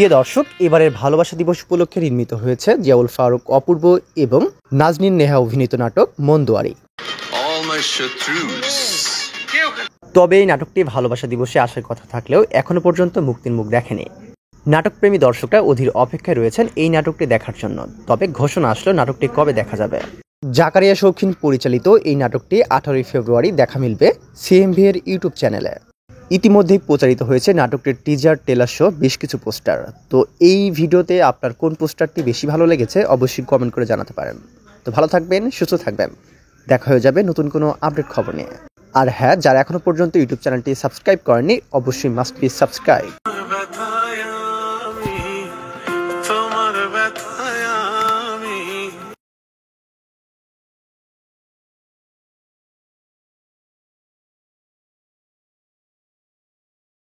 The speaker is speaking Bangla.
প্রিয় দর্শক, এবারের ভালোবাসা দিবস উপলক্ষে নির্মিত হয়েছে জিয়াউল ফারুক অপূর্ব এবং নাজনীন নেহা অভিনীত নাটক মন দুয়ারি। তবে এই নাটকটি ভালোবাসা দিবসে আসার কথা থাকলেও এখনো পর্যন্ত মুক্তির মুখ দেখেনি। নাটকপ্রেমী দর্শকরা অধীর অপেক্ষায় রয়েছেন এই নাটকটি দেখার জন্য। তবে ঘোষণা আসলো নাটকটি কবে দেখা যাবে। জাকারিয়া শৌখিন পরিচালিত এই নাটকটি 18 ফেব্রুয়ারি দেখা মিলবে সিএমভি এর ইউটিউব চ্যানেলে। ইতিমধ্যেই প্রচারিত হয়েছে নাটকটির টিজার, ট্রেলার সহ বেশ কিছু পোস্টার। তো এই ভিডিওতে আপনার কোন পোস্টারটি বেশি ভালো লেগেছে অবশ্যই কমেন্ট করে জানাতে পারেন। তো ভালো থাকবেন, সুস্থ থাকবেন, দেখা হয়ে যাবে নতুন কোনো আপডেট খবর নিয়ে। আর হ্যাঁ, যারা এখনো পর্যন্ত ইউটিউব চ্যানেলটি সাবস্ক্রাইব করেননি অবশ্যই মাস্ট বি সাবস্ক্রাইব।